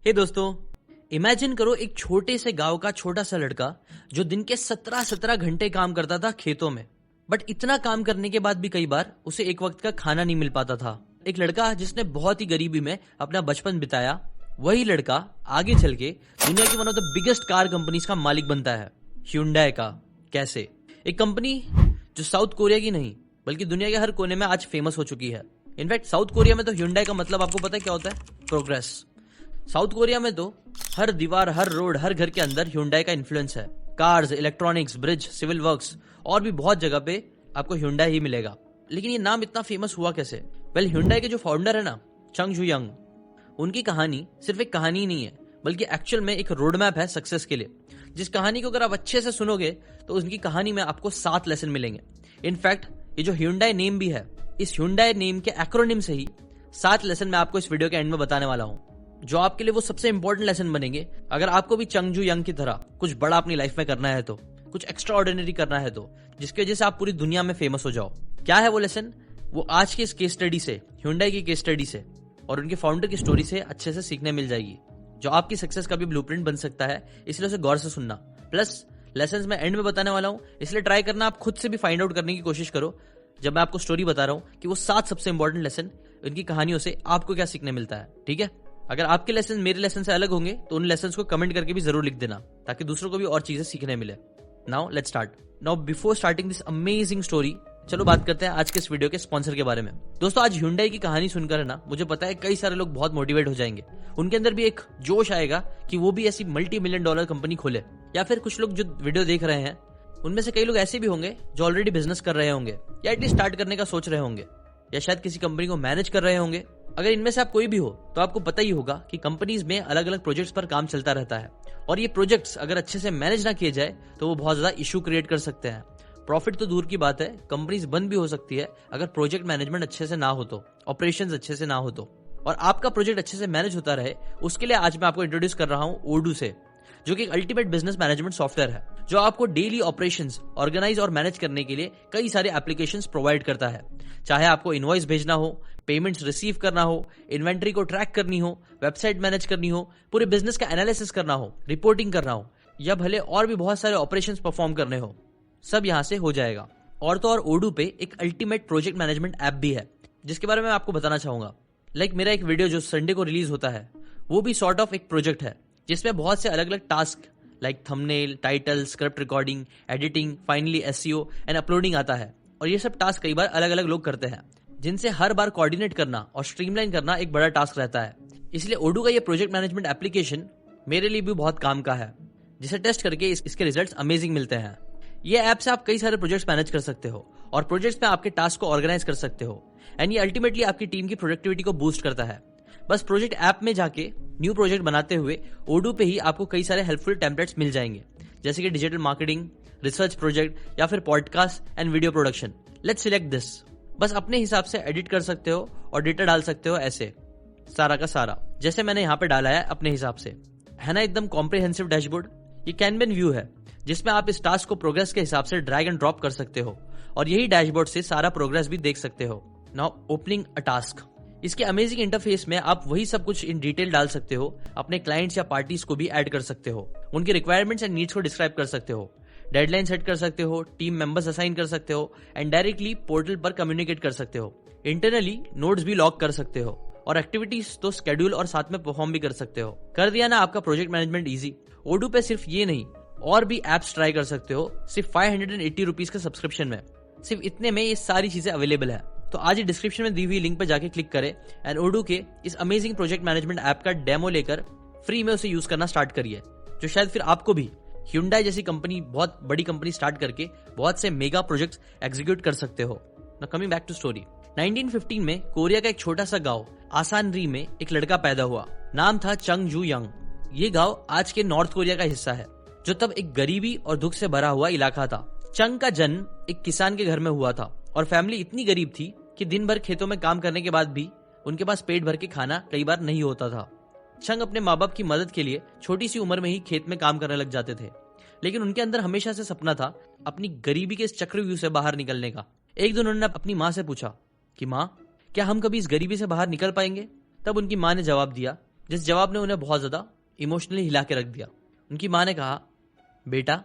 हे दोस्तों, इमेजिन करो एक छोटे से गांव का छोटा सा लड़का जो दिन के 17-17 घंटे काम करता था खेतों में। बट इतना काम करने के बाद भी कई बार उसे एक वक्त का खाना नहीं मिल पाता था। एक लड़का जिसने बहुत ही गरीबी में अपना बचपन बिताया, वही लड़का आगे चल के दुनिया की one of the biggest car companies का मालिक बनता है, Hyundai का। कैसे? एक कंपनी जो साउथ कोरिया की नहीं बल्कि दुनिया के हर कोने में आज फेमस हो चुकी है। इनफैक्ट साउथ कोरिया में तो Hyundai का मतलब आपको पता है क्या होता है? प्रोग्रेस। साउथ कोरिया में तो हर दीवार, हर रोड, हर घर के अंदर Hyundai का इन्फ्लुएंस है। Cars, electronics, bridge, civil works और भी बहुत जगह पे आपको Hyundai ही मिलेगा। लेकिन ये नाम इतना फेमस हुआ कैसे? वेल, Hyundai के जो फाउंडर है ना, चंग जू यंग, उनकी कहानी सिर्फ एक कहानी नहीं है बल्कि एक्चुअल में एक रोड मैप है सक्सेस के लिए। जिस कहानी को अगर आप अच्छे से सुनोगे तो उनकी कहानी में आपको 7 लेसन मिलेंगे। इनफैक्ट ये जो Hyundai नेम भी है, इस Hyundai नेम के एक्रोनिम से ही 7 लेसन मैं आपको इस वीडियो के एंड में बताने वाला हूं, जो आपके लिए वो सबसे इंपॉर्टेंट लेसन बनेंगे अगर आपको भी चंग जू यंग की तरह कुछ बड़ा अपनी लाइफ में करना है, तो कुछ एक्स्ट्रा ऑर्डिनरी करना है, तो जिसकी वजह से आप पूरी दुनिया में फेमस हो जाओ। क्या है वो लेसन? वो आज की इस केस स्टडी से, Hyundai की केस स्टडी से और उनके फाउंडर की स्टोरी से अच्छे से सीखने मिल जाएगी, जो आपकी सक्सेस का भी ब्लूप्रिंट बन सकता है। इसलिए उसे गौर से सुनना। प्लस लेसन्स मैं एंड में बताने वाला हूं, इसलिए ट्राई करना आप खुद से भी फाइंड आउट करने की कोशिश करो जब मैं आपको स्टोरी बता रहा हूं कि वो 7 सबसे इंपॉर्टेंट लेसन, उनकी कहानियों से आपको क्या सीखने मिलता है। ठीक है? अगर आपके लेसन मेरे लेसन से अलग होंगे तो उन लेसन्स को कमेंट करके भी जरूर लिख देना, ताकि दूसरों को भी और चीजें सीखने मिले। Now let's start. Now before starting this amazing story, चलो बात करते हैं आज के इस वीडियो के स्पॉन्सर के बारे में। दोस्तों, आज Hyundai की कहानी सुनकर है ना, मुझे पता है कई सारे लोग बहुत मोटिवेट हो जाएंगे। उनके अंदर भी एक जोश आएगा कि वो भी ऐसी $multi-million कंपनी खोले। या फिर कुछ लोग जो वीडियो देख रहे हैं उनमें से कई लोग ऐसे भी होंगे जो ऑलरेडी बिजनेस कर रहे होंगे या एटलीस्ट स्टार्ट करने का सोच रहे होंगे या शायद किसी कंपनी को मैनेज कर रहे होंगे। अगर इनमें से आप कोई भी हो तो आपको पता ही होगा कि कंपनीज में अलग अलग प्रोजेक्ट्स पर काम चलता रहता है और ये प्रोजेक्ट्स अगर अच्छे से मैनेज ना किए जाए तो वो बहुत ज्यादा इशू क्रिएट कर सकते हैं। प्रॉफिट तो दूर की बात है, कंपनीज बंद भी हो सकती है अगर प्रोजेक्ट मैनेजमेंट अच्छे से ना हो तो, ऑपरेशंस अच्छे से ना हो तो। और आपका प्रोजेक्ट अच्छे से मैनेज होता रहे, उसके लिए आज मैं आपको इंट्रोड्यूस कर रहा हूं Odoo से, जो कि एक अल्टीमेट बिजनेस मैनेजमेंट सॉफ्टवेयर है, जो आपको डेली ऑपरेशंस ऑर्गेनाइज और मैनेज करने के लिए कई सारे एप्लीकेशंस प्रोवाइड करता है। चाहे आपको इनवॉइस भेजना हो, पेमेंट्स रिसीव करना हो, इन्वेंट्री को ट्रैक करनी हो, वेबसाइट मैनेज करनी हो, पूरे बिजनेस का एनालिसिस करना हो, रिपोर्टिंग करना हो, या भले और भी बहुत सारे ऑपरेशंस परफॉर्म करने हो, सब यहां से हो जाएगा। और तो और Odoo पे एक अल्टीमेट प्रोजेक्ट मैनेजमेंट ऐप भी है, जिसके बारे में आपको बताना चाहूंगा। मेरा एक वीडियो जो संडे को रिलीज होता है, वो भी सॉर्ट ऑफ एक प्रोजेक्ट है, जिसमें बहुत से अलग अलग task like thumbnail, title, script recording, editing, finally SEO and uploading आता है। और ये सब टास्क कई बार अलग अलग लोग करते हैं, जिनसे हर बार कोऑर्डिनेट करना और स्ट्रीमलाइन करना एक बड़ा टास्क रहता है। इसलिए Odoo का ये प्रोजेक्ट मैनेजमेंट एप्लीकेशन मेरे लिए भी बहुत काम का है, जिसे टेस्ट करके इसके रिजल्ट्स अमेजिंग मिलते हैं। ये ऐप से आप कई सारे प्रोजेक्ट्स मैनेज कर सकते हो और प्रोजेक्ट्स में आपके टास्क को ऑर्गेनाइज कर सकते हो, एंड ये अल्टीमेटली आपकी टीम की प्रोडक्टिविटी को बूस्ट करता है। बस प्रोजेक्ट ऐप में जाके न्यू प्रोजेक्ट बनाते हुए Odoo पे ही आपको कई सारे हेल्पफुल टेम्पलेट्स मिल जाएंगे, जैसे कि डिजिटल मार्केटिंग, रिसर्च प्रोजेक्ट या फिर podcast and video production. Let's select this. बस अपने हिसाब से एडिट कर सकते हो और डेटा डाल सकते हो, ऐसे सारा का सारा जैसे मैंने यहाँ पे डाला है अपने हिसाब से, है ना? एकदम कॉम्प्रिहेंसिव डैशबोर्ड। ये कैनबन व्यू है, जिसमें आप इस टास्क को प्रोग्रेस के हिसाब से ड्रैग एंड ड्रॉप कर सकते हो और यही डैशबोर्ड से सारा प्रोग्रेस भी देख सकते हो। Now opening a task. इसके अमेजिंग इंटरफेस में आप वही सब कुछ इन डिटेल डाल सकते हो, अपने क्लाइंट्स या पार्टीज को भी ऐड कर सकते हो, उनकी रिक्वायरमेंट्स एंड नीड्स को डिस्क्राइब कर सकते हो, डेडलाइन सेट कर सकते हो, टीम मेंबर्स असाइन कर सकते हो एंड डायरेक्टली पोर्टल पर कम्युनिकेट कर सकते हो। इंटरनली नोट्स भी लॉक कर सकते हो और एक्टिविटीज तो स्केड्यूल और साथ में परफॉर्म भी कर सकते हो। कर दिया ना आपका प्रोजेक्ट मैनेजमेंट इजी। Odoo पे सिर्फ ये नहीं, और भी एप्स ट्राई कर सकते हो सिर्फ 580 रुपीज के सब्सक्रिप्शन में। सिर्फ इतने में ये सारी चीजें अवेलेबल है। तो आज ही डिस्क्रिप्शन में दी हुई लिंक पर जाके क्लिक करें एंड Odoo के इस अमेजिंग प्रोजेक्ट मैनेजमेंट ऐप का डेमो लेकर फ्री में उसे यूज करना स्टार्ट करिए, जो शायद फिर आपको भी Hyundai जैसी कंपनी, बहुत बड़ी कंपनी स्टार्ट करके बहुत से मेगा प्रोजेक्ट्स एग्जीक्यूट कर सकते हो। Now coming back to story. 1915 में कोरिया का एक छोटा सा गांव आसानरी में एक लड़का पैदा हुआ। नाम था चंग जू यंग। ये गांव आज के नॉर्थ कोरिया का हिस्सा है, जो तब एक गरीबी और दुख से भरा हुआ इलाका था। चंग का जन्म एक किसान के घर में हुआ था और फैमिली इतनी गरीब थी कि दिन भर खेतों में काम करने के बाद भी उनके पास पेट भर के खाना कई बार नहीं होता था। चंग अपने माँ बाप की मदद के लिए छोटी सी उम्र में ही खेत में काम करने लग जाते थे, लेकिन उनके अंदर हमेशा से सपना था अपनी गरीबी के इस चक्रव्यूह से बाहर निकलने का। एक दिन उन्होंने अपनी माँ से पूछा कि माँ, क्या हम कभी इस गरीबी से बाहर निकल पाएंगे? तब उनकी माँ ने जवाब दिया, जिस जवाब ने उन्हें बहुत ज्यादा इमोशनली हिला के रख दिया। उनकी माँ ने कहा, बेटा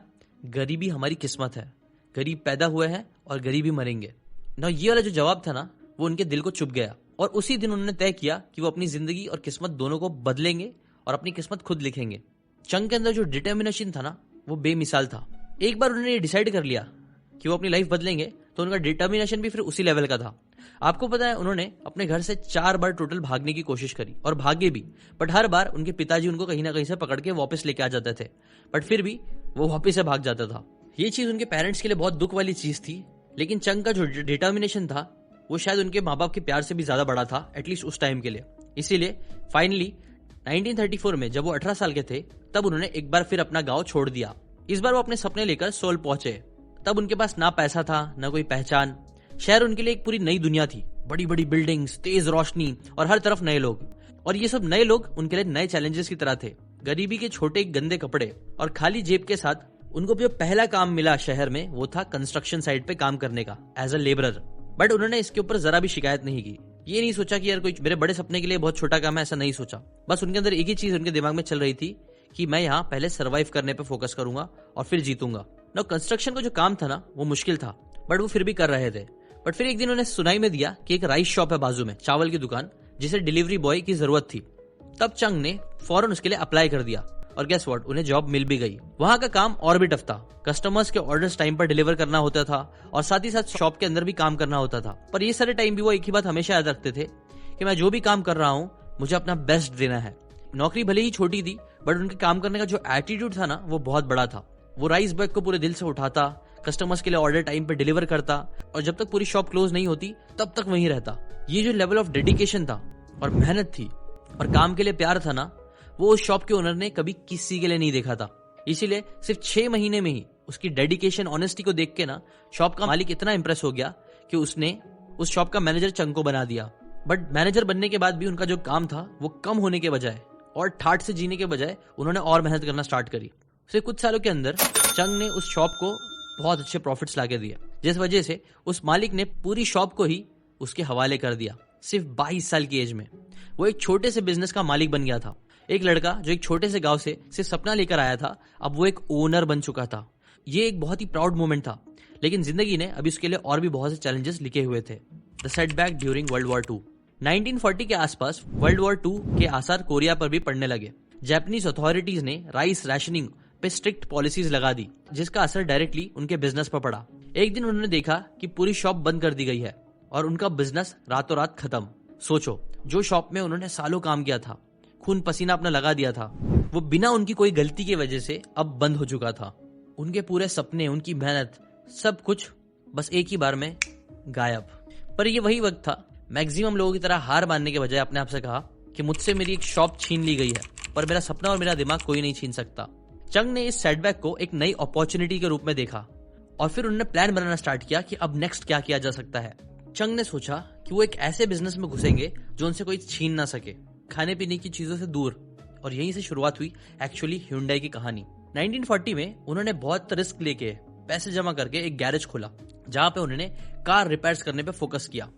गरीबी हमारी किस्मत है, गरीब पैदा हुए हैं और गरीब ही मरेंगे ना। ये वाला जो जवाब था ना, वो उनके दिल को चुभ गया और उसी दिन उन्होंने तय किया कि वो अपनी जिंदगी और किस्मत दोनों को बदलेंगे और अपनी किस्मत खुद लिखेंगे। चंग के अंदर जो डिटर्मिनेशन था ना, वो बेमिसाल था। एक बार उन्होंने डिसाइड कर लिया कि वो अपनी लाइफ बदलेंगे, तो उनका डिटर्मिनेशन भी फिर उसी लेवल का था। आपको पता है, उन्होंने अपने घर से 4 बार टोटल भागने की कोशिश करी और भागे भी, बट हर बार उनके पिताजी उनको कहीं ना कहीं से पकड़ के वापस लेके आ जाते थे, बट फिर भी वो वापस से भाग जाता था। ये चीज उनके पेरेंट्स के लिए बहुत दुख वाली चीज थी, लेकिन चंग का जो डिटर्मिनेशन था वो शायद उनके माँ बाप के प्यार से भी ज्यादा बड़ा था, एटलीस्ट उस टाइम के लिए। इसीलिए फाइनली 1934 में जब वो 18 साल के थे, तब उन्होंने एक बार फिर अपना गांव छोड़ दिया। इस बार वो अपने सपने लेकर सोल पहुंचे। तब उनके पास ना पैसा था, ना कोई पहचान। शहर उनके लिए एक पूरी नई दुनिया थी, बड़ी बड़ी बिल्डिंग्स, तेज रोशनी और हर तरफ नए लोग। और ये सब नए लोग उनके लिए नए चैलेंजेस की तरह थे। गरीबी के छोटे गंदे कपड़े और खाली जेब के साथ उनको जो पहला काम मिला शहर में, वो था कंस्ट्रक्शन साइट पे काम करने का एज अ लेबरर। बट उन्होंने इसके ऊपर जरा भी शिकायत नहीं की। ये नहीं सोचा कि यार कोई मेरे बड़े सपने के लिए बहुत छोटा काम है, ऐसा नहीं सोचा। बस उनके अंदर एक ही चीज उनके दिमाग में चल रही थी कि मैं यहाँ पहले सर्वाइव करने पे फोकस करूंगा और फिर जीतूंगा। ना कंस्ट्रक्शन का जो काम था ना, वो मुश्किल था, बट वो फिर भी कर रहे थे। बट फिर एक दिन उन्हें सुनाई में दिया कि एक राइस शॉप है बाजू में, चावल की दुकान, जिसे डिलीवरी बॉय की जरूरत थी। तब चंग ने फौरन उसके लिए अप्लाई कर दिया और गेस व्हाट, उन्हें जॉब मिल भी गई। वहां का काम और भी टफ था। कस्टमर्स के ऑर्डर्स टाइम पर डिलीवर करना होता था और साथ ही साथ शॉप के अंदर भी काम करना होता था। पर ये सारे टाइम भी वो एक ही बात हमेशा याद रखते थे कि मैं जो भी काम कर रहा हूँ, मुझे अपना बेस्ट देना है। नौकरी भले ही छोटी थी, बट उनके काम करने का जो एटीट्यूड था ना, वो बहुत बड़ा था। वो राइस बैग को पूरे दिल से उठाता, कस्टमर्स के लिए ऑर्डर टाइम पे डिलीवर करता और जब तक पूरी शॉप क्लोज नहीं होती तब तक वहीं रहता। ये जो लेवल ऑफ डेडिकेशन था और मेहनत थी और काम के लिए प्यार था ना, वो उस शॉप के ओनर ने कभी किसी के लिए नहीं देखा था। इसीलिए सिर्फ 6 महीने में ही उसकी डेडिकेशन, ऑनेस्टी को देख के ना, शॉप का मालिक इतना इंप्रेस हो गया कि उसने उस शॉप का मैनेजर चंग को बना दिया। बट मैनेजर बनने के बाद भी उनका जो काम था वो कम होने के बजाय और ठाठ से जीने के बजाय उन्होंने और मेहनत करना स्टार्ट करी। सिर्फ कुछ सालों के अंदर चंग ने उस शॉप को बहुत अच्छे प्रॉफिट्स लाके दिए, जिस वजह से उस मालिक ने पूरी शॉप को ही उसके हवाले कर दिया। सिर्फ 22 साल की एज में वो एक छोटे से बिजनेस का मालिक बन गया था। एक लड़का जो एक छोटे से गांव से सिर्फ सपना लेकर आया था, अब वो एक ओनर बन चुका था। ये एक बहुत ही प्राउड मोमेंट था, लेकिन जिंदगी ने अभी उसके लिए और भी बहुत से चैलेंजेस लिखे हुए थे। The setback during world war 2। 1940 के आसपास वर्ल्ड वॉर 2 के आसार कोरिया पर भी पड़ने लगे। जापानीज अथॉरिटीज ने राइस रैशनिंग पे स्ट्रिक्ट पॉलिसीज लगा दी, जिसका असर डायरेक्टली उनके बिजनेस पर पड़ा। एक दिन उन्होंने देखा कि पूरी शॉप बंद कर दी गई है और उनका बिजनेस रातों रात खत्म। सोचो, जो शॉप में उन्होंने सालों काम किया था, खून पसीना अपना लगा दिया था, वो बिना उनकी कोई गलती की वजह से अब बंद हो चुका था। उनके पूरे सपने, उनकी मेहनत, सब कुछ बस एक ही बार में गायब। पर ये वही वक्त था, मैक्सिमम लोगों की तरह हार मानने के बजाय अपने आप से कहा कि मुझसे मेरी एक शॉप छीन ली गई है, पर मेरा सपना और मेरा दिमाग कोई नहीं छीन सकता। चंग ने इस सेटबैक को एक नई अपॉर्चुनिटी के रूप में देखा और फिर उन्होंने प्लान बनाना स्टार्ट किया कि अब नेक्स्ट क्या किया जा सकता है। चंग ने सोचा कि वो एक ऐसे बिजनेस में घुसेंगे जो उनसे कोई छीन ना सके, खाने पीने की चीजों से दूर। और यहीं से शुरुआत हुई एक्चुअली ह्यूंडई की कहानी। 1940 में उन्होंने बहुत रिस्क लेके पैसे जमा करके एक गैरेज खोला, जहां पे उन्होंने कार रिपेयर्स करने पे फोकस किया।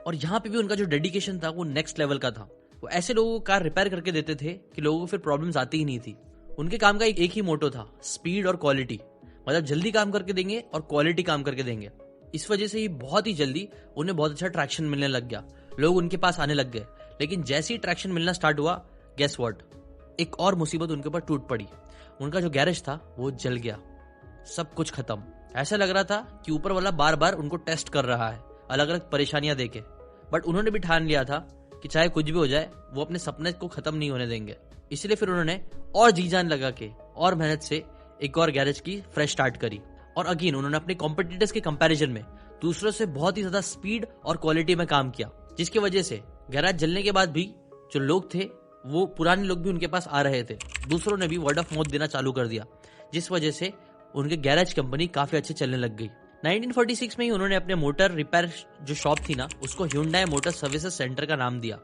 और यहाँ पे भी उनका जो डेडिकेशन था वो नेक्स्ट लेवल का था। वो ऐसे लोगों को कार रिपेयर करके देते थे कि लोगों को फिर प्रॉब्लम्स आती ही नहीं थी। उनके काम का एक ही मोटो था, स्पीड और क्वालिटी। मतलब जल्दी काम करके देंगे और क्वालिटी काम करके देंगे। इस वजह से ही बहुत ही जल्दी उन्हें बहुत अच्छा ट्रैक्शन मिलने लग गया, लोग उनके पास आने लग गए। लेकिन जैसे ही ट्रैक्शन मिलना स्टार्ट हुआ, गेस व्हाट, एक और मुसीबत उनके ऊपर टूट पड़ी। उनका जो गैरेज था वो जल गया, सब कुछ खत्म। ऐसा लग रहा था कि ऊपर वाला बार बार उनको टेस्ट कर रहा है, अलग अलग परेशानियां देके। बट उन्होंने भी ठान लिया था कि चाहे कुछ भी हो जाए, वो अपने सपने को खत्म नहीं होने देंगे। इसलिए फिर उन्होंने और जी जान लगा के और मेहनत से एक और गैरेज की फ्रेश स्टार्ट करी। और अगेन उन्होंने अपने कॉम्पिटिटर्स के कंपैरिजन में दूसरों से बहुत ही ज्यादा स्पीड और क्वालिटी में काम किया, जिसकी वजह से गैराज जलने के बाद भी जो लोग थे, वो पुराने लोग भी उनके पास आ रहे थे। दूसरों ने भी वर्ड ऑफ माउथ देना चालू कर दिया, जिस वजह से उनके गैरेज कंपनी काफी अच्छे चलने लग गई। 1946 में ही उन्होंने अपने मोटर रिपेयर जो शॉप थी ना, उसको ह्यूंडई मोटर सर्विसेज सेंटर का नाम दिया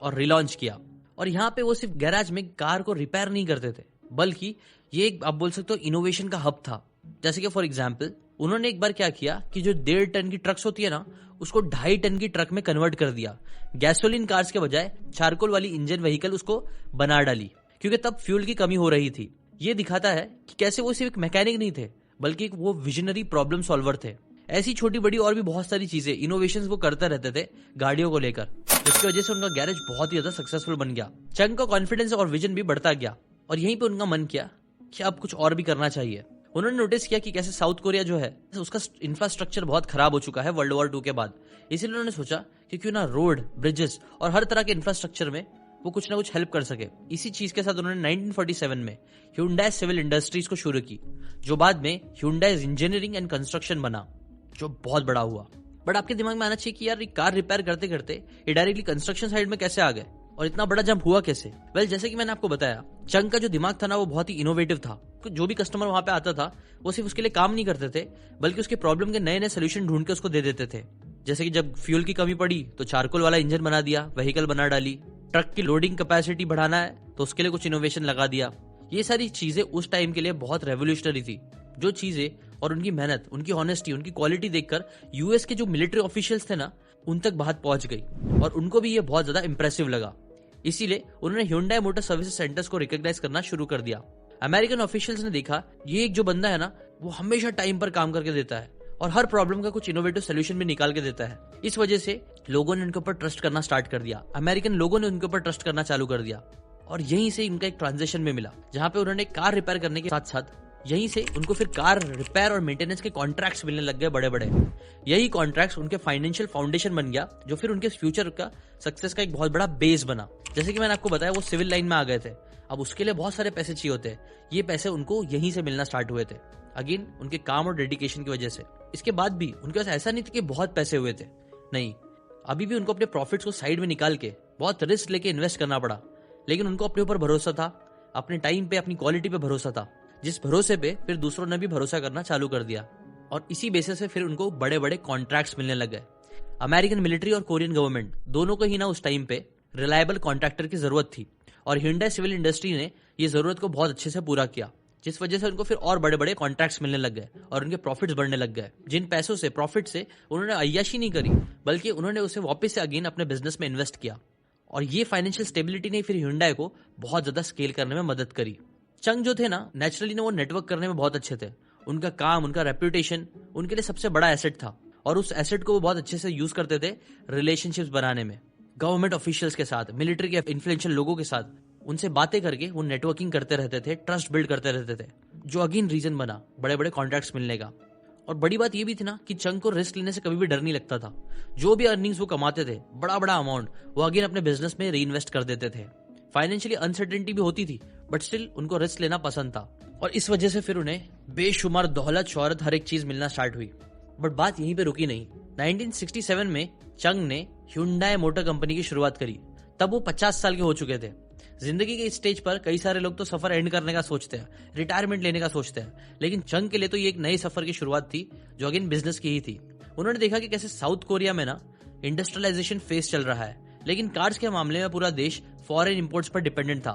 और रिलॉन्च किया। और यहाँ पे वो सिर्फ गैराज में कार को रिपेयर नहीं करते थे, बल्कि ये एक आप बोल सकते हो इनोवेशन का हब था। जैसे कि फॉर एग्जाम्पल उन्होंने एक बार क्या किया कि जो 1.5 टन की ट्रक्स होती है ना, उसको 2.5 टन की ट्रक में कन्वर्ट कर दिया। गैसोलीन कार्स के बजाय चारकोल वाली इंजन व्हीकल उसको बना डाली, क्योंकि तब फ्यूल की कमी हो रही थी। ये दिखाता है कि कैसे वो सिर्फ एक मैकेनिक नहीं थे, बल्कि वो विजनरी प्रॉब्लम सॉल्वर थे। ऐसी छोटी बड़ी और भी बहुत सारी चीजें, इनोवेशंस वो करते रहते थे गाड़ियों को लेकर, जिसकी वजह से उनका गैरेज बहुत ही ज्यादा सक्सेसफुल बन गया। चंग का कॉन्फिडेंस और विजन भी बढ़ता गया और यहीं पे उनका मन किया कि अब कुछ और भी करना चाहिए। उन्होंने नोटिस किया कि कैसे साउथ कोरिया जो है उसका इंफ्रास्ट्रक्चर बहुत खराब हो चुका है वर्ल्ड वॉर 2 के बाद। इसीलिए उन्होंने सोचा कि क्यों ना रोड, ब्रिजेस और हर तरह के इंफ्रास्ट्रक्चर में वो कुछ ना कुछ हेल्प कर सके। इसी चीज के साथ उन्होंने 1947 में ह्यूंडई सिविल इंडस्ट्रीज को शुरू की, जो बाद में ह्यूंडई इंजीनियरिंग एंड कंस्ट्रक्शन बना, जो बहुत बड़ा हुआ। बट आपके दिमाग में आना चाहिए कि यार, कार रिपेयर करते करते ये डायरेक्टली कंस्ट्रक्शन साइड में कैसे आ गए और इतना बड़ा जंप हुआ कैसे? वेल, जैसे कि मैंने आपको बताया, चंग का जो दिमाग था ना, वो बहुत ही इनोवेटिव था। जो भी कस्टमर वहां पे आता था, वो सिर्फ उसके लिए काम नहीं करते थे, बल्कि उसके प्रॉब्लम के नए नए सोल्यूशन ढूंढ के उसको दे देते थे। जैसे कि जब फ्यूल की कमी पड़ी तो चारकोल वाला इंजन बना दिया, व्हीकल बना डाली। ट्रक की लोडिंग कैपेसिटी बढ़ाना है तो उसके लिए कुछ इनोवेशन लगा दिया। ये सारी चीजें उस टाइम के लिए बहुत रेवोल्यूशनरी थी। जो चीजें और उनकी मेहनत, उनकी ऑनेस्टी, उनकी क्वालिटी देखकर यूएस के जो मिलिट्री ऑफिशियल्स थे ना, उन तक बात पहुंच गई और उनको भी ये बहुत ज्यादा इंप्रेसिव लगा। इसीलिए उन्होंने ह्यूंडई मोटर सर्विसेज सेंटर्स को रिकॉग्नाइज करना शुरू कर दिया। अमेरिकन ऑफिशियल्स ने देखा, ये एक जो बंदा है ना, वो हमेशा टाइम पर काम करके देता है और हर प्रॉब्लम का कुछ इनोवेटिव सोल्यूशन भी निकाल के देता है। इस वजह से लोगों ने उनके ऊपर ट्रस्ट करना स्टार्ट कर दिया। अमेरिकन लोगों ने उनके ऊपर ट्रस्ट करना चालू कर दिया और यहीं से उनका एक ट्रांजिशन में मिला, जहां पे उन्होंने कार रिपेयर करने के साथ साथ यहीं से उनको फिर कार रिपेयर और मेंटेनेंस के कॉन्ट्रैक्ट्स मिलने लग गए बड़े बड़े। यही कॉन्ट्रैक्ट्स उनके फाइनेंशियल फाउंडेशन बन गया, जो फिर उनके फ्यूचर का सक्सेस का एक बहुत बड़ा बेस बना। जैसे कि मैंने आपको बताया, वो सिविल लाइन में आ गए थे। अब उसके लिए बहुत सारे पैसे चाहिए होते हैं। ये पैसे उनको यहीं से मिलना स्टार्ट हुए थे, अगेन उनके काम और डेडिकेशन की वजह से। इसके बाद भी उनके पास ऐसा नहीं था कि बहुत पैसे हुए थे, नहीं, अभी भी उनको अपने प्रॉफिट्स को साइड में निकाल के बहुत रिस्क लेके इन्वेस्ट करना पड़ा। लेकिन उनको अपने ऊपर भरोसा था, अपने टाइम पे, अपनी क्वालिटी पे भरोसा था, जिस भरोसे पे फिर दूसरों ने भी भरोसा करना चालू कर दिया और इसी बेसिस से फिर उनको बड़े बड़े कॉन्ट्रैक्ट्स मिलने लग गए। अमेरिकन मिलिट्री और कोरियन गवर्नमेंट दोनों को ही ना उस टाइम पे रिलायबल कॉन्ट्रैक्टर की जरूरत थी और ह्यूंडई सिविल इंडस्ट्री ने ये जरूरत को बहुत अच्छे से पूरा किया, जिस वजह से उनको फिर और बड़े बड़े कॉन्ट्रैक्ट्स मिलने लग गए और उनके प्रॉफिट्स बढ़ने लग गए। जिन पैसों से, प्रॉफिट से उन्होंने अय्याशी नहीं करी, बल्कि उन्होंने उसे वापस से अगेन अपने बिजनेस में इन्वेस्ट किया और ये फाइनेंशियल स्टेबिलिटी ने फिर ह्यूंडई को बहुत ज्यादा स्केल करने में मदद करी। चंग जो थे ना, नेचुरली ना वो नेटवर्क करने में बहुत अच्छे थे। उनका काम, उनका रेप्यूटेशन उनके लिए सबसे बड़ा एसेट था और उस एसेट को वो बहुत अच्छे से यूज करते थे रिलेशनशिप्स बनाने में। गवर्नमेंट ऑफिशियल्स के साथ, मिलिट्री के इन्फ्लुएंशियल लोगों के साथ उनसे बातें करके वो नेटवर्किंग करते रहते थे, ट्रस्ट बिल्ड करते रहते थे, जो अगेन रीजन बना बड़े बड़े कॉन्ट्रैक्ट्स मिलने का। और बड़ी बात ये भी थी ना कि चंग को रिस्क लेने से कभी भी डर नहीं लगता था। जो भी अर्निंग्स वो कमाते थे, बड़ा बड़ा अमाउंट, वो अगेन अपने बिजनेस में री इन्वेस्ट कर देते थे। फाइनेंशियली अनसर्टेनिटी भी होती थी, बट स्टिल उनको रिस्क लेना पसंद था और इस वजह से फिर उन्हें बेशुमार दौलत, शोहरत, हर एक चीज मिलना स्टार्ट हुई। बट बात यहीं पे रुकी नहीं। 1967 में चंग ने ह्यूंडई मोटर कंपनी की शुरुआत करी। तब वो 50 साल के हो चुके थे। जिंदगी के इस स्टेज पर कई सारे लोग तो सफर एंड करने का सोचते हैं, रिटायरमेंट लेने का सोचते हैं, लेकिन चंग के लिए तो ये एक नए सफर की शुरुआत थी, जो अगेन बिजनेस की ही थी। उन्होंने देखा कि कैसे साउथ कोरिया में ना इंडस्ट्रियलाइजेशन फेज चल रहा है, लेकिन कार्स के मामले में पूरा देश फॉरेन इंपोर्ट्स पर डिपेंडेंट था।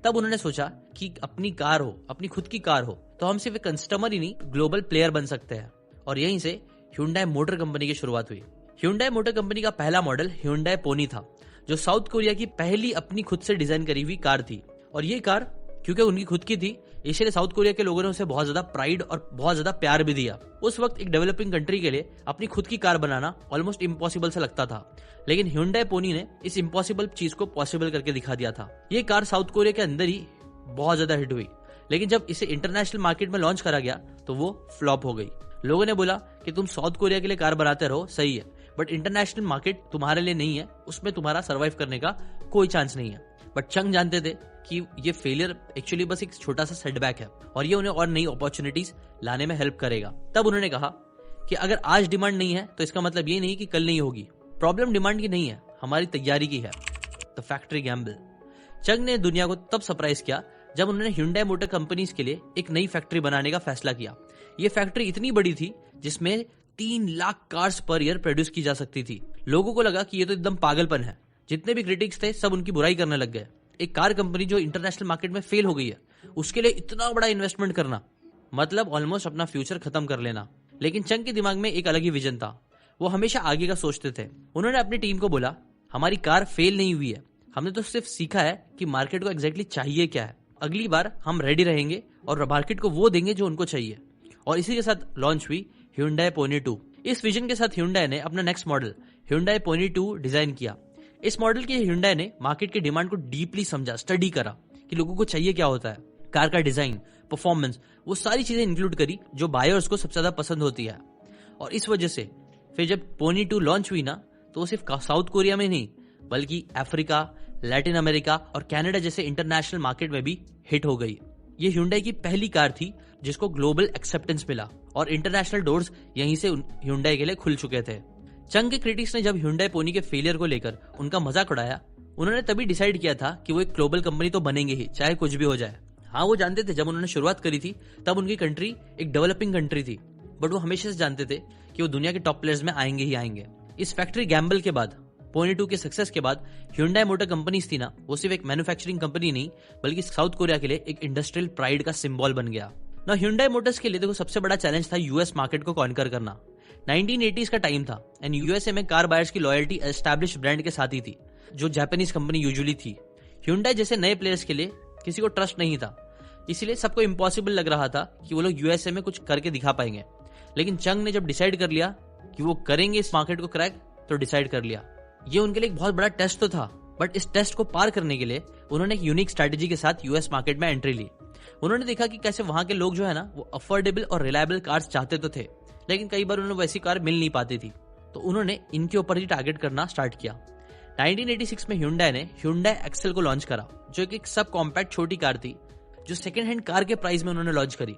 तब उन्होंने सोचा कि अपनी कार हो, अपनी खुद की कार हो, तो हम सिर्फ एक कस्टमर ही नहीं, ग्लोबल प्लेयर बन सकते हैं। और यहीं से ह्यूंडई मोटर कंपनी की शुरुआत हुई। ह्यूंडई मोटर कंपनी का पहला मॉडल ह्यूंडई पोनी था, जो साउथ कोरिया की पहली अपनी खुद से डिजाइन करी हुई कार थी। और ये कार क्योंकि उनकी खुद की थी, इसलिए साउथ कोरिया के लोगों ने उसे बहुत ज्यादा प्राइड और बहुत ज्यादा प्यार भी दिया। उस वक्त एक डेवलपिंग कंट्री के लिए अपनी खुद की कार बनाना ऑलमोस्ट इम्पॉसिबल सा लगता था, लेकिन ह्यूंडई पोनी ने इस इम्पॉसिबल चीज को पॉसिबल करके दिखा दिया था। ये कार साउथ कोरिया के अंदर ही बहुत ज्यादा हिट हुई, लेकिन जब इसे इंटरनेशनल मार्केट में लॉन्च करा गया तो वो फ्लॉप हो गई। लोगों ने बोला कि तुम साउथ कोरिया के लिए कार बनाते रहो, सही है, बट इंटरनेशनल मार्केट तुम्हारे लिए नहीं है, उसमें तुम्हारा सर्वाइव करने का कोई चांस नहीं है। बट चंग जानते थे कि ये फेलियर एक्चुअली बस एक छोटा सा सेटबैक है और ये उन्हें और नई अपॉर्चुनिटीज लाने में हेल्प करेगा। तब उन्होंने कहा कि अगर आज डिमांड नहीं है तो इसका मतलब ये नहीं कि कल नहीं होगी। प्रॉब्लम डिमांड की नहीं है, हमारी तैयारी की है। The factory Gamble. चंग ने दुनिया को तब सरप्राइज किया जब उन्होंने ह्यूंडई मोटर कंपनीज के लिए एक नई फैक्ट्री बनाने का फैसला किया। ये फैक्ट्री इतनी बड़ी थी जिसमें 3 lakh cars per year produce की जा सकती थी। लोगों को लगा कि ये तो एकदम पागलपन है। जितने भी क्रिटिक्स थे सब उनकी बुराई करने लग गए। एक कार कंपनी जो इंटरनेशनल मार्केट में फेल हो गई है, उसके लिए इतना बड़ा इन्वेस्टमेंट करना, मतलब ऑलमोस्ट अपना फ्यूचर खत्म कर लेना। लेकिन चंग के दिमाग में एक अलग ही विजन था। वो हमेशा आगे का सोचते थे। उन्होंने अपनी टीम को बोला, हमारी कार फेल नहीं हुई है, हमने तो सिर्फ सीखा है कि मार्केट को एग्जैक्टली चाहिए क्या है। अगली बार हम रेडी रहेंगे और मार्केट को वो देंगे जो उनको चाहिए। और इसी के साथ लॉन्च हुई Hyundai Pony 2। इस विजन के साथ Hyundai ने अपना next model Hyundai Pony 2 design किया। इस मॉडल के Hyundai ने मार्केट की डिमांड को डीपली समझा, स्टडी करा कि लोगों को चाहिए क्या होता है। कार का डिजाइन, परफॉर्मेंस, वो सारी चीजें इंक्लूड करी जो बायर्स को सबसे ज्यादा पसंद होती है। और इस वजह से फिर जब Pony 2 लॉन्च हुई ना, तो वो सिर्फ साउथ कोरिया में नहीं बल्कि अफ्रीका, लैटिन अमेरिका और कनाडा जैसे इंटरनेशनल मार्केट में भी हिट हो गई। ये Hyundai की पहली कार थी जिसको ग्लोबल एक्सेप्टेंस मिला और इंटरनेशनल डोर्स यहीं से Hyundai के लिए खुल चुके थे। चंग के क्रिटिक्स ने जब Hyundai Pony के फेलियर को लेकर उनका मजाक उड़ाया, उन्होंने तभी डिसाइड किया था कि वो एक ग्लोबल कंपनी तो बनेंगे ही, चाहे कुछ भी हो जाए। हाँ, वो जानते थे जब उन्होंने शुरुआत करी थी तब उनकी कंट्री एक डेवलपिंग कंट्री थी, बट वो हमेशा से जानते थे कि वो दुनिया के टॉप प्लेयर्स में आएंगे ही आएंगे। इस फैक्ट्री गैम्बल के बाद, Pony 2 के सक्सेस के बाद Hyundai मोटर कंपनीज थी ना, वो सिर्फ एक मैन्युफैक्चरिंग कंपनी नहीं बल्कि साउथ कोरिया के लिए एक इंडस्ट्रियल प्राइड का सिंबल बन गया। ना Hyundai मोटर्स के लिए देखो सबसे बड़ा चैलेंज था यूएस मार्केट को कॉन्कर करना। 1980s का टाइम था एंड यूएसए में कार बायर्स की लॉयल्टी एस्टैब्लिश ब्रांड के साथ ही थी, जो जापानीज कंपनी यूजुअली थी। Hyundai जैसे नए प्लेयर्स के लिए किसी को ट्रस्ट नहीं था, इसीलिए सबको इम्पॉसिबल लग रहा था कि वो लोग यूएसए में कुछ करके दिखा पाएंगे। लेकिन चंग ने जब डिसाइड कर लिया कि वो करेंगे इस मार्केट को क्रैक, तो डिसाइड कर लिया। ये उनके लिए एक बहुत बड़ा टेस्ट तो था, बट इस टेस्ट को पार करने के लिए उन्होंने एक यूनिक स्ट्रैटेजी के साथ यूएस मार्केट में एंट्री ली। उन्होंने देखा कि कैसे वहां के लोग जो है ना, वो अफोर्डेबल और रिलायबल कार्स चाहते तो थे, लेकिन कई बार उन्हें वैसी कार मिल नहीं पाती थी, तो उन्होंने इनके ऊपर ही टारगेट करना स्टार्ट किया। 1986 में Hyundai ने Hyundai Excel को लॉन्च करा, जो एक सब कॉम्पैक्ट छोटी कार थी, जो सेकेंड हैंड कार के प्राइस में उन्होंने लॉन्च करी,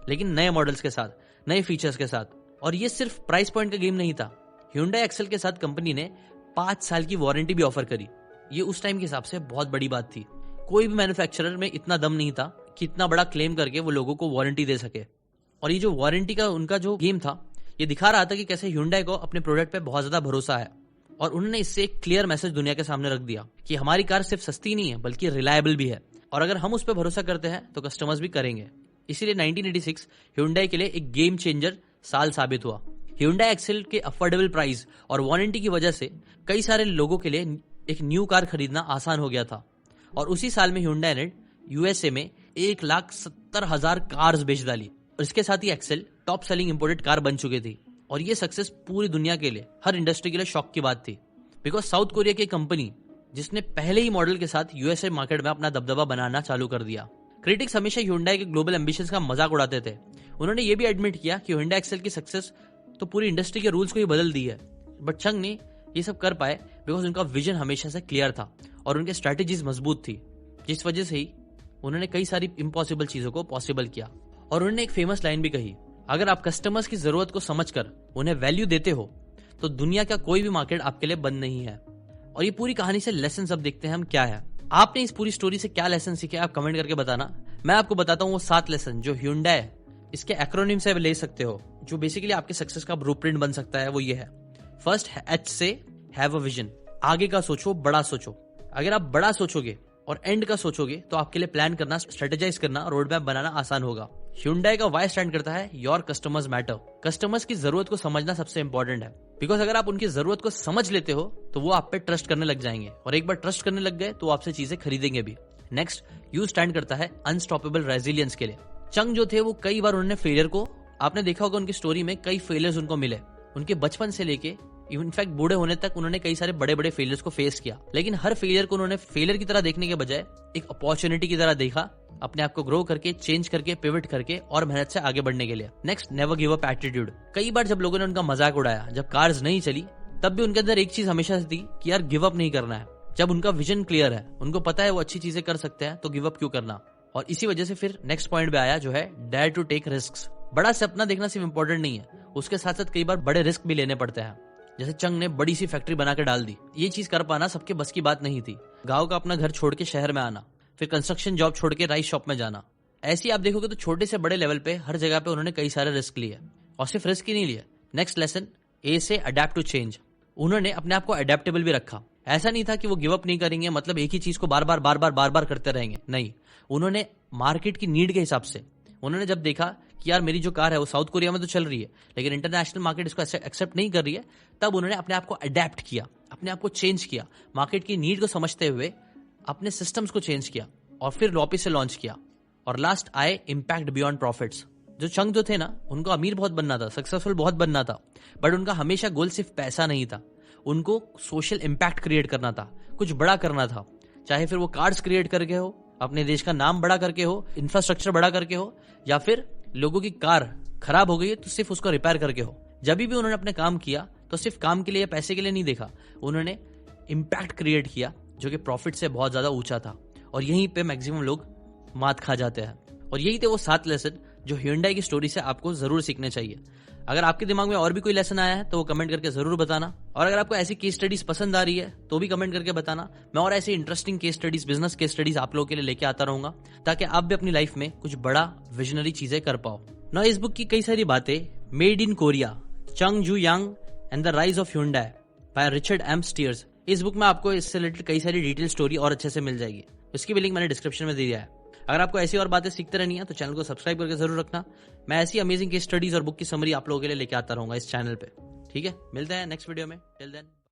लेकिन नए मॉडल्स के साथ, नए फीचर्स के साथ। और ये सिर्फ प्राइस पॉइंट का गेम नहीं था। Hyundai Excel के साथ कंपनी ने 5 साल की वारंटी भी ऑफर करी। ये उस टाइम के हिसाब से बहुत बड़ी बात थी। कोई भी मैन्युफैक्चरर में इतना दम नहीं था कि इतना बड़ा क्लेम करके वो लोगों को वारंटी दे सके। और ये जो वारंटी का उनका जो गेम था, ये दिखा रहा था कि कैसे Hyundai को अपने प्रोडक्ट पे बहुत ज्यादा भरोसा है। और उन्होंने इससे एक क्लियर मैसेज दुनिया के सामने रख दिया कि हमारी कार सिर्फ सस्ती नहीं है बल्कि रिलायबल भी है, और अगर हम उस पर भरोसा करते हैं तो कस्टमर्स भी करेंगे। इसीलिए 1986 Hyundai के लिए एक गेम चेंजर साल साबित हुआ। Hyundai Excel के अफोर्डेबल प्राइस और वारंटी की वजह से कई सारे लोगों के लिए एक न्यू कार खरीदना आसान हो गया था। और उसी साल में Hyundai ने यूएसए में 1,70,000 कार्स बेच डाली, और इसके साथ ही Excel top selling imported car बन चुकी थी। और ये सक्सेस पूरी दुनिया के लिए, हर इंडस्ट्री के लिए शॉक की बात थी, बिकॉज साउथ कोरिया की कंपनी जिसने पहले ही मॉडल के साथ यूएसए मार्केट में अपना दबदबा बनाना चालू कर दिया। क्रिटिक्स हमेशा Hyundai के ग्लोबल एम्बिशंस का मजाक उड़ाते थे। उन्होंने ये भी एडमिट किया कि Hyundai Excel की सक्सेस तो पूरी इंडस्ट्री के रूल्स को ही बदल दी है, बट चंग ने ये सब कर पाए बिकॉज उनका विजन हमेशा से क्लियर था और उनके स्ट्रैटेजीज मजबूत थी, जिस वजह से ही उन्होंने कई सारी इम्पॉसिबल चीजों को पॉसिबल किया। और उन्होंने एक फेमस लाइन भी कही, अगर आप कस्टमर्स की जरूरत को समझकर उन्हें वैल्यू देते हो तो दुनिया का कोई भी मार्केट आपके लिए बंद नहीं है। और ये पूरी कहानी से लेसन अब देखते हैं हम क्या है। आपने इस पूरी स्टोरी से क्या लेसन सीखे, आप कमेंट करके बताना। मैं आपको बताता हूँ वो 7 लेसन जो Hyundai इसके एक्रोनिम से ले सकते हो, जो बेसिकली आपके सक्सेस का ब्लूप्रिंट बन सकता है। वो ये है, फर्स्ट H से हैव अ विजन, आगे का सोचो, बड़ा सोचो। अगर आप बड़ा सोचोगे और एंड का सोचोगे तो आपके लिए प्लान करना, स्ट्रेटेजाइज करना, रोड मैप बनाना आसान होगा। Hyundai का वाई स्टैंड करता है योर कस्टमर्स मैटर। कस्टमर्स की जरूरत को समझना सबसे इंपॉर्टेंट है, बिकॉज अगर आप उनकी जरूरत को समझ लेते हो तो वो आप पे ट्रस्ट करने लग जाएंगे, और एक बार ट्रस्ट करने लग गए तो वो आपसे चीजें खरीदेंगे भी। नेक्स्ट, यू स्टैंड करता है अनस्टॉपेबल रेजिलियंस के लिए। चंग जो थे वो कई बार उन्होंने फेलियर को, आपने देखा होगा उनकी स्टोरी में कई फेलियर्स उनको मिले, उनके बचपन से लेके इनफैक्ट बूढ़े होने तक उन्होंने कई सारे बड़े बड़े फेलियर्स को फेस किया, लेकिन हर फेलियर को उन्होंने फेलियर की तरह देखने के बजाय एक अपॉर्चुनिटी की तरह देखा, अपने आप को ग्रो करके, चेंज करके, पिवट करके और मेहनत से आगे बढ़ने के लिए। Next, never give up attitude. कई बार जब लोगों ने उनका मजाक उड़ाया, जब कार्स नहीं चली, तब भी उनके अंदर एक चीज हमेशा से थी कि यार गिव अप नहीं करना है। जब उनका विजन क्लियर है, उनको पता है वो अच्छी चीजें कर सकते हैं, तो गिव अप क्यों करना। और इसी वजह से फिर नेक्स्ट पॉइंट पे आया जो है डेयर टू टेक रिस्क्स। बड़ा सपना देखना सिर्फ इंपॉर्टेंट नहीं है, उसके साथ साथ कई बार बड़े रिस्क भी लेने पड़ते हैं। जैसे चंग ने बड़ी सी फैक्ट्री बना के डाल दी, ये चीज कर पाना सबके बस की बात नहीं थी। गांव का अपना घर छोड़ के शहर में आना, फिर कंस्ट्रक्शन जॉब छोड़ के राइस शॉप में जाना, ऐसे आप देखोगे तो छोटे से बड़े लेवल पे हर जगह पे उन्होंने कई सारे रिस्क लिए, और सिर्फ रिस्क ही नहीं लिए। नेक्स्ट लेसन, ए से अडेप्ट टू चेंज। उन्होंने अपने आप को अडेप्टेबल भी रखा। ऐसा नहीं था कि वो गिव अप नहीं करेंगे, मतलब एक ही चीज को बार बार करते रहेंगे, नहीं। उन्होंने मार्केट की नीड के हिसाब से उन्होंने जब देखा कि यार मेरी जो कार है वो साउथ कोरिया में तो चल रही है लेकिन इंटरनेशनल मार्केट इसको एक्सेप्ट नहीं कर रही है, तब उन्होंने अपने आप को अडेप्ट किया, अपने आप को चेंज किया, मार्केट की नीड को समझते हुए अपने सिस्टम्स को चेंज किया और फिर वापिस से लॉन्च किया। और लास्ट आए इम्पैक्ट बियॉन्ड प्रॉफिट्स। जो चंग जो थे ना, उनको अमीर बहुत बनना था, सक्सेसफुल बहुत बनना था, बट उनका हमेशा गोल सिर्फ पैसा नहीं था, उनको सोशल इम्पैक्ट क्रिएट करना था, कुछ बड़ा करना था। चाहे फिर वो कार्ड्स क्रिएट करके हो, अपने देश का नाम बड़ा करके हो, इंफ्रास्ट्रक्चर बड़ा करके हो, या फिर लोगों की कार खराब हो गई है तो सिर्फ उसको रिपेयर करके हो। जब भी उन्होंने अपने काम किया तो सिर्फ काम के लिए या पैसे के लिए नहीं देखा, उन्होंने इम्पैक्ट क्रिएट किया जो कि प्रॉफिट से बहुत ज्यादा ऊंचा था। और यहीं पे मैक्सिमम लोग मात खा जाते हैं। और यही थे वो 7 लेसन जो Hyundai की स्टोरी से आपको जरूर सीखने चाहिए। अगर आपके दिमाग में और भी कोई लेसन आया है तो वो कमेंट करके जरूर बताना। और अगर आपको ऐसी केस स्टडीज पसंद आ रही है तो भी कमेंट करके बताना। मैं और ऐसी interesting case studies, business case studies आप लोगों के लिए लेके आता रहूंगा ताकि आप भी अपनी लाइफ में कुछ बड़ा विजनरी चीजें कर पाओ। ना इस बुक की कई सारी बातें made in Korea, Chung Ju Yung and the rise of Hyundai by Richard M Steers. इस बुक में आपको इससे रिलेटेड कई सारी डिटेल स्टोरी और अच्छे से मिल जाएगी। इसकी भी लिंक मैंने डिस्क्रिप्शन में दे दिया है। अगर आपको ऐसी और बातें सीखते रहनी है तो चैनल को सब्सक्राइब करके जरूर रखना। मैं ऐसी अमेजिंग केस स्टडीज और बुक की समरी आप लोगों के लिए लेके आता रहूंगा इस चैनल पे। ठीक है, मिलते हैं नेक्स्ट वीडियो में। Till then.